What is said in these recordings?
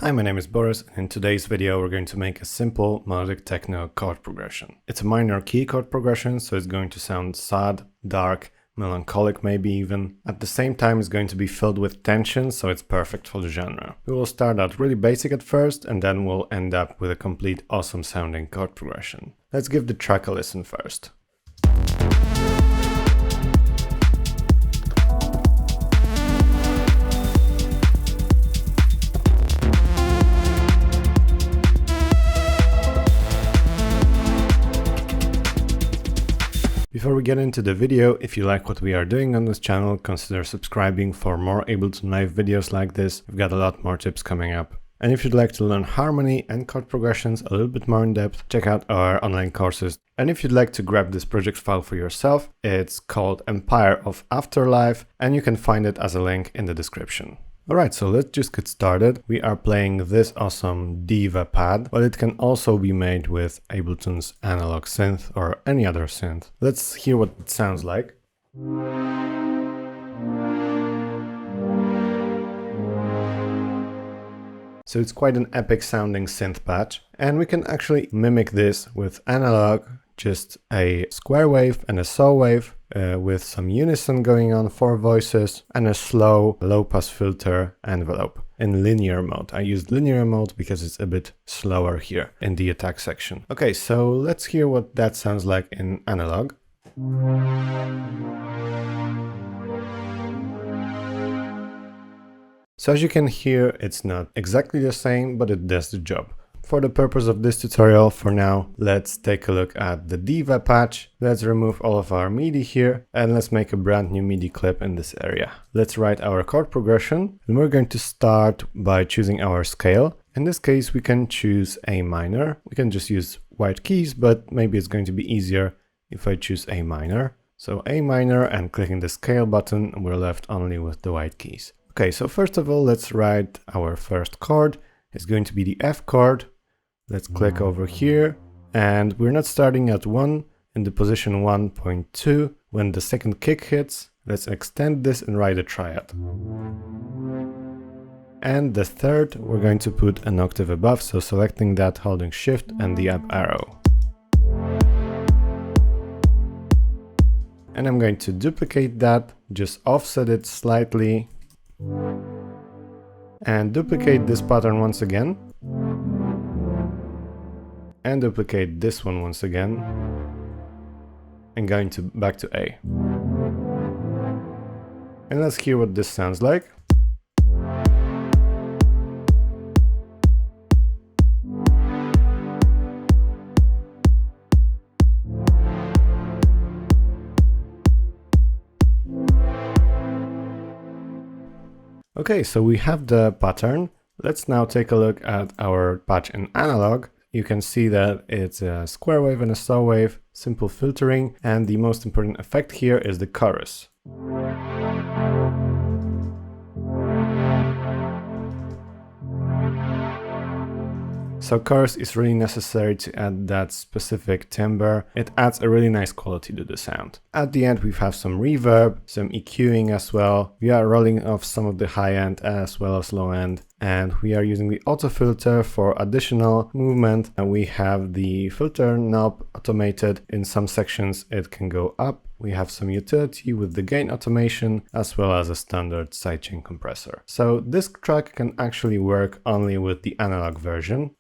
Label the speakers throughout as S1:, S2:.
S1: Hi, my name is Boris, and in today's video we're going to make a simple melodic techno chord progression. It's a minor key chord progression, so it's going to sound sad, dark, melancholic maybe even. At the same time it's going to be filled with tension, so it's perfect for the genre. We will start out really basic at first, and then we'll end up with a complete awesome sounding chord progression. Let's give the track a listen first. Before we get into the video, if you like what we are doing on this channel, consider subscribing for more Ableton Live videos like this. We've got a lot more tips coming up. And if you'd like to learn harmony and chord progressions a little bit more in depth, check out our online courses. And if you'd like to grab this project file for yourself, it's called Empire of Afterlife, and you can find it as a link in the description. Alright, so let's just get started. We are playing this awesome Diva pad, but it can also be made with Ableton's analog synth or any other synth. Let's hear what it sounds like. So it's quite an epic sounding synth patch, and we can actually mimic this with analog, just a square wave and a saw wave with some unison going on, 4 voices, and a slow low-pass filter envelope in linear mode. I used linear mode because it's a bit slower here in the attack section. Okay, so let's hear what that sounds like in analog. So as you can hear, it's not exactly the same, but it does the job. For the purpose of this tutorial, for now, let's take a look at the Diva patch. Let's remove all of our MIDI here, and let's make a brand new MIDI clip in this area. Let's write our chord progression, and we're going to start by choosing our scale. In this case, we can choose A minor. We can just use white keys, but maybe it's going to be easier if I choose A minor. So A minor, and clicking the scale button, we're left only with the white keys. Okay, so first of all, let's write our first chord. It's going to be the F chord. Let's click over here, and we're not starting at 1 in the position 1.2 when the second kick hits. Let's extend this and write a triad. And the third, we're going to put an octave above, so selecting that, holding shift and the up arrow. And I'm going to duplicate that, just offset it slightly, and duplicate this pattern once again. And duplicate this one once again, and going back to A. And let's hear what this sounds like. Okay, so we have the pattern. Let's now take a look at our patch in analog. You can see that it's a square wave and a saw wave, simple filtering, and the most important effect here is the chorus. So chorus is really necessary to add that specific timbre. It adds a really nice quality to the sound. At the end we have some reverb, some EQing as well. We are rolling off some of the high end as well as low end. And we are using the auto filter for additional movement. And we have the filter knob automated. In some sections it can go up. We have some utility with the gain automation as well as a standard sidechain compressor. So this track can actually work only with the analog version.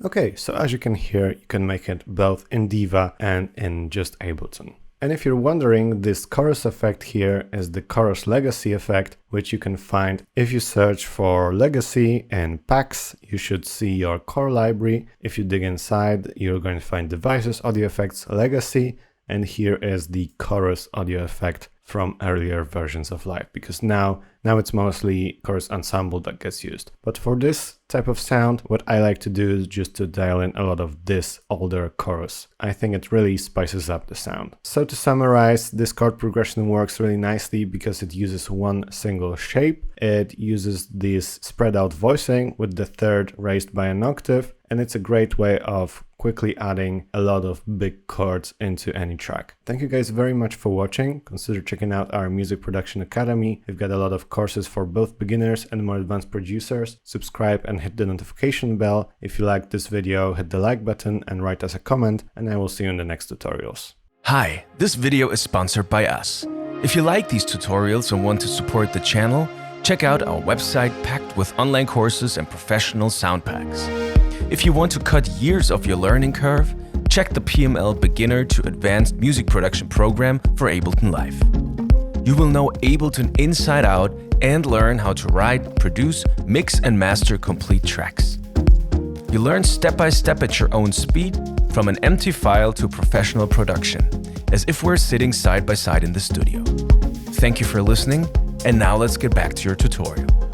S1: Okay, so as you can hear, you can make it both in Diva and in just Ableton. And if you're wondering, this chorus effect here is the chorus legacy effect, which you can find if you search for legacy in packs. You should see your core library. If you dig inside, you're going to find devices, audio effects, legacy, and here is the chorus audio effect from earlier versions of Live, because now it's mostly chorus ensemble that gets used. But for this type of sound, what I like to do is just to dial in a lot of this older chorus. I think it really spices up the sound. So to summarize, this chord progression works really nicely because it uses one single shape. It uses this spread out voicing with the third raised by an octave, and it's a great way of quickly adding a lot of big chords into any track. Thank you guys very much for watching. Consider checking out our Music Production Academy. We've got a lot of courses for both beginners and more advanced producers. Subscribe and hit the notification bell. If you liked this video, hit the like button and write us a comment, and I will see you in the next tutorials.
S2: Hi, this video is sponsored by us. If you like these tutorials and want to support the channel, check out our website packed with online courses and professional sound packs. If you want to cut years of your learning curve, check the PML Beginner to Advanced Music Production program for Ableton Live. You will know Ableton inside out and learn how to write, produce, mix and master complete tracks. You learn step by step at your own speed, from an empty file to professional production, as if we're sitting side by side in the studio. Thank you for listening, and now let's get back to your tutorial.